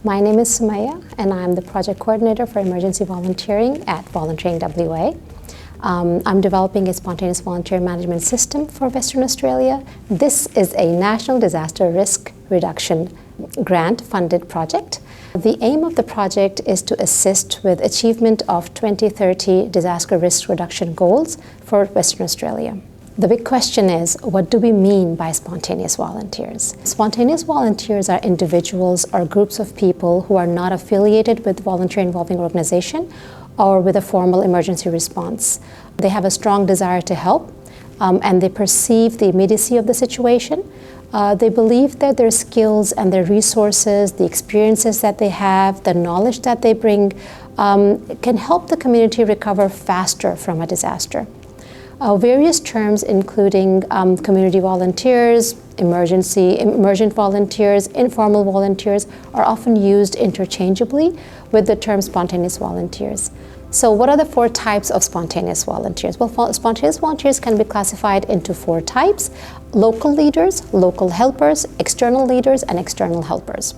My name is Sumayyah, and I'm the project coordinator for emergency volunteering at Volunteering WA. I'm developing a spontaneous volunteer management system for Western Australia. This is a national disaster risk reduction grant-funded project. The aim of the project is to assist with achievement of 2030 disaster risk reduction goals for Western Australia. The big question is, what do we mean by spontaneous volunteers? Spontaneous volunteers are individuals or groups of people who are not affiliated with volunteer involving organization or with a formal emergency response. They have a strong desire to help, and they perceive the immediacy of the situation. They believe that their skills and their resources, the experiences that they have, the knowledge that they bring, can help the community recover faster from a disaster. Various terms including community volunteers, emergent volunteers, informal volunteers are often used interchangeably with the term spontaneous volunteers. So what are the four types of spontaneous volunteers? Well, spontaneous volunteers can be classified into four types: local leaders, local helpers, external leaders, and external helpers.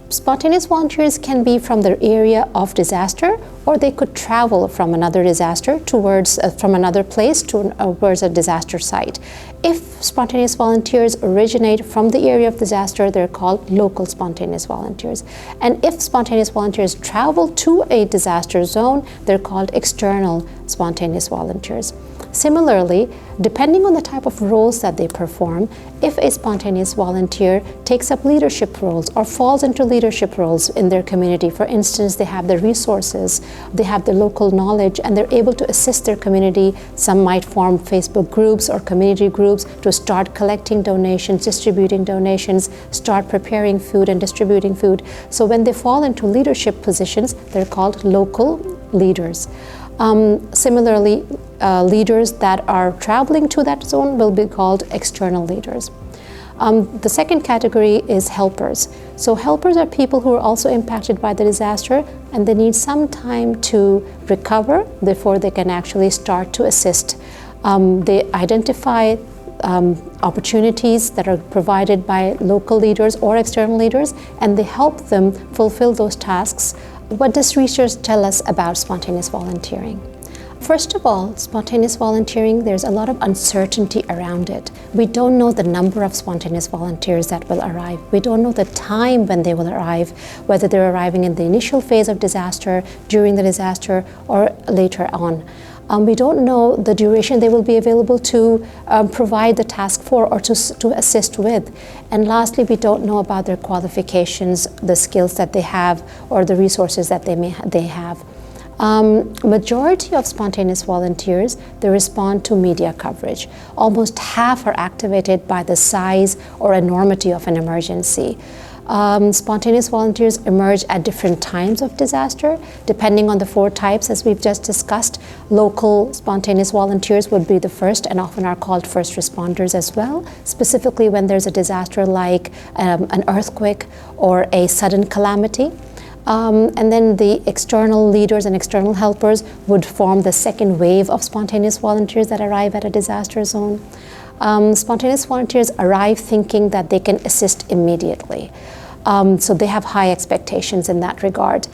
Spontaneous volunteers can be from their area of disaster, or they could travel from another disaster from another place towards a disaster site. If spontaneous volunteers originate from the area of disaster, they're called local spontaneous volunteers. And if spontaneous volunteers travel to a disaster zone, they're called external spontaneous volunteers. Similarly, depending on the type of roles that they perform, if a spontaneous volunteer takes up leadership roles or falls into leadership roles in their community, for instance, they have the resources, they have the local knowledge, and they're able to assist their community. Some might form Facebook groups or community groups to start collecting donations, distributing donations, start preparing food and distributing food. So when they fall into leadership positions, they're called local leaders. Similarly, leaders that are traveling to that zone will be called external leaders. The second category is helpers. So helpers are people who are also impacted by the disaster, and they need some time to recover before they can actually start to assist. They identify opportunities that are provided by local leaders or external leaders, and they help them fulfill those tasks. What does research tell us about spontaneous volunteering? First of all, spontaneous volunteering, there's a lot of uncertainty around it. We don't know the number of spontaneous volunteers that will arrive. We don't know the time when they will arrive, whether they're arriving in the initial phase of disaster, during the disaster, or later on. We don't know the duration they will be available to provide the task for or to assist with. And lastly, we don't know about their qualifications, the skills that they have, or the resources that they have. Majority of spontaneous volunteers, they respond to media coverage. Almost half are activated by the size or enormity of an emergency. Spontaneous volunteers emerge at different times of disaster, depending on the four types as we've just discussed. Local spontaneous volunteers would be the first and often are called first responders as well, specifically when there's a disaster like an earthquake or a sudden calamity. And then the external leaders and external helpers would form the second wave of spontaneous volunteers that arrive at a disaster zone. Spontaneous volunteers arrive thinking that they can assist immediately. So they have high expectations in that regard.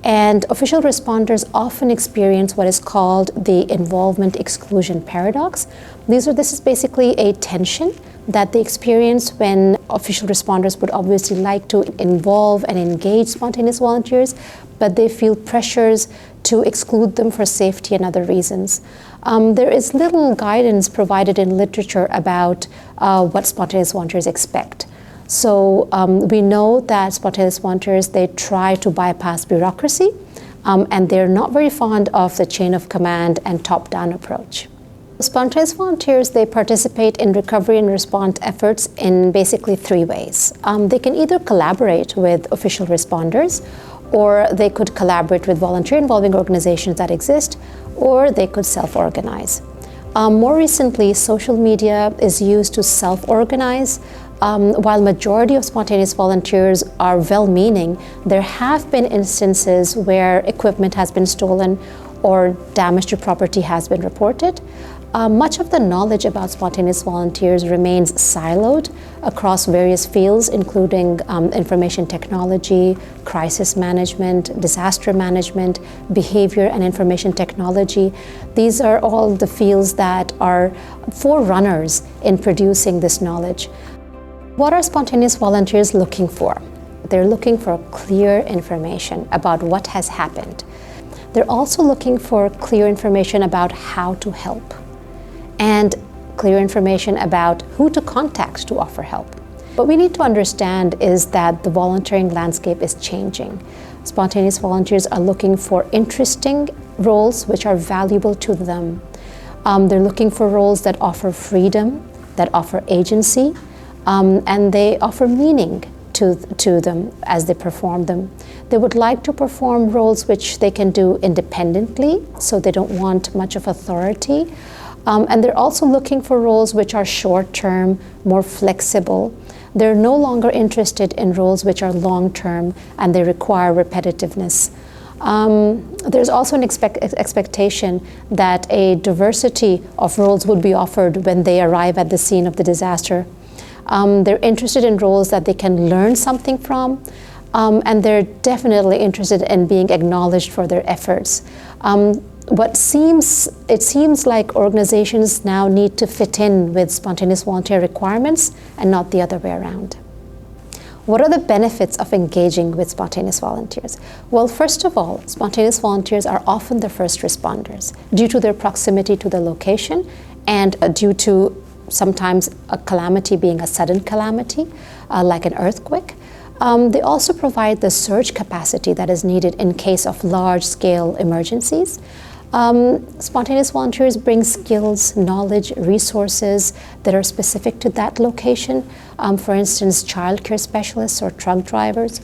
And official responders often experience what is called the involvement exclusion paradox. This is basically a tension that they experience when official responders would obviously like to involve and engage spontaneous volunteers, but they feel pressures to exclude them for safety and other reasons. There is little guidance provided in literature about what spontaneous volunteers expect. So we know that spontaneous volunteers, they try to bypass bureaucracy, and they're not very fond of the chain of command and top-down approach. Spontaneous volunteers, they participate in recovery and response efforts in basically three ways. They can either collaborate with official responders, or they could collaborate with volunteer involving organizations that exist, or they could self-organize. More recently, social media is used to self-organize. While majority of spontaneous volunteers are well-meaning, there have been instances where equipment has been stolen or damage to property has been reported. Much of the knowledge about spontaneous volunteers remains siloed across various fields, including information technology, crisis management, disaster management, behavior and information technology. These are all the fields that are forerunners in producing this knowledge. What are spontaneous volunteers looking for? They're looking for clear information about what has happened. They're also looking for clear information about how to help, and clear information about who to contact to offer help. What we need to understand is that the volunteering landscape is changing. Spontaneous volunteers are looking for interesting roles which are valuable to them. They're looking for roles that offer freedom, that offer agency, and they offer meaning to them as they perform them. They would like to perform roles which they can do independently, so they don't want much of authority. And they're also looking for roles which are short-term, more flexible. They're no longer interested in roles which are long-term and they require repetitiveness. There's also an expectation that a diversity of roles would be offered when they arrive at the scene of the disaster. They're interested in roles that they can learn something from, and they're definitely interested in being acknowledged for their efforts. It seems like organizations now need to fit in with spontaneous volunteer requirements and not the other way around. What are the benefits of engaging with spontaneous volunteers? Well, first of all, spontaneous volunteers are often the first responders due to their proximity to the location and due to sometimes a calamity being a sudden calamity, like an earthquake. They also provide the surge capacity that is needed in case of large-scale emergencies. Spontaneous volunteers bring skills, knowledge, resources that are specific to that location. For instance, childcare specialists or truck drivers.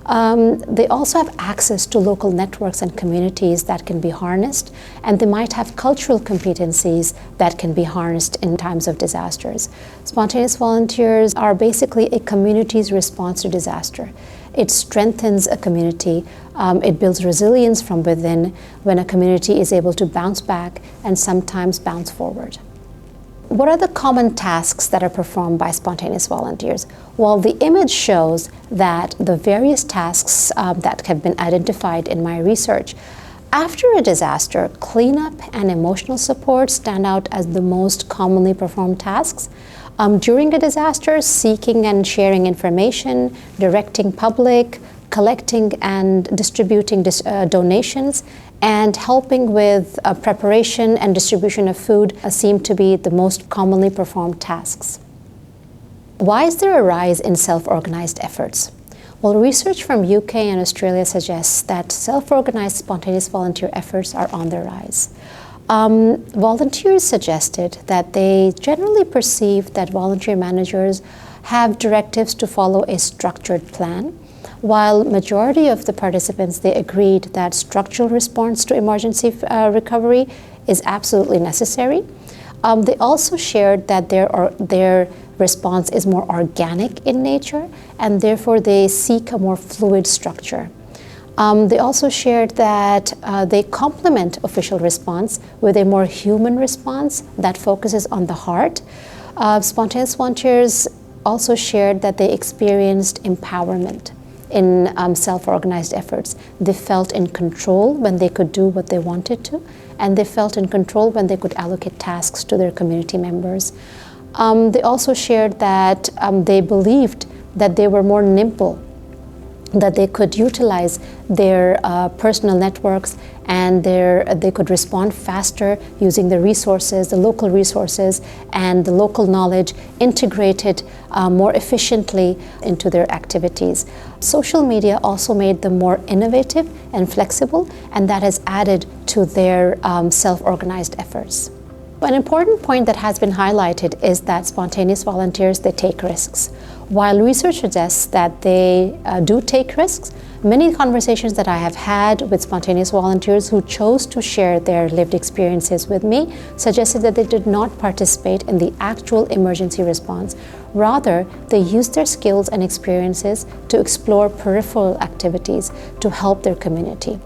They also have access to local networks and communities that can be harnessed, and they might have cultural competencies that can be harnessed in times of disasters. Spontaneous volunteers are basically a community's response to disaster. It strengthens a community. It builds resilience from within when a community is able to bounce back and sometimes bounce forward. What are the common tasks that are performed by spontaneous volunteers? Well, the image shows that the various tasks that have been identified in my research. After a disaster, cleanup and emotional support stand out as the most commonly performed tasks. During a disaster, seeking and sharing information, directing public, collecting and distributing donations, and helping with preparation and distribution of food seem to be the most commonly performed tasks. Why is there a rise in self-organized efforts? Well, research from UK and Australia suggests that self-organized spontaneous volunteer efforts are on the rise. Volunteers suggested that they generally perceive that volunteer managers have directives to follow a structured plan, while majority of the participants, they agreed that structural response to emergency recovery is absolutely necessary. They also shared that their response is more organic in nature, and therefore they seek a more fluid structure. They also shared that they complement official response with a more human response that focuses on the heart. Spontaneous volunteers also shared that they experienced empowerment in self-organized efforts. They felt in control when they could do what they wanted to, and they felt in control when they could allocate tasks to their community members. They also shared that they believed that they were more nimble, that they could utilize their personal networks and they could respond faster using the resources, the local resources and the local knowledge integrated more efficiently into their activities. Social media also made them more innovative and flexible, and that has added to their self-organized efforts. An important point that has been highlighted is that spontaneous volunteers, they take risks. While research suggests that they do take risks, many conversations that I have had with spontaneous volunteers who chose to share their lived experiences with me suggested that they did not participate in the actual emergency response. Rather, they used their skills and experiences to explore peripheral activities to help their community.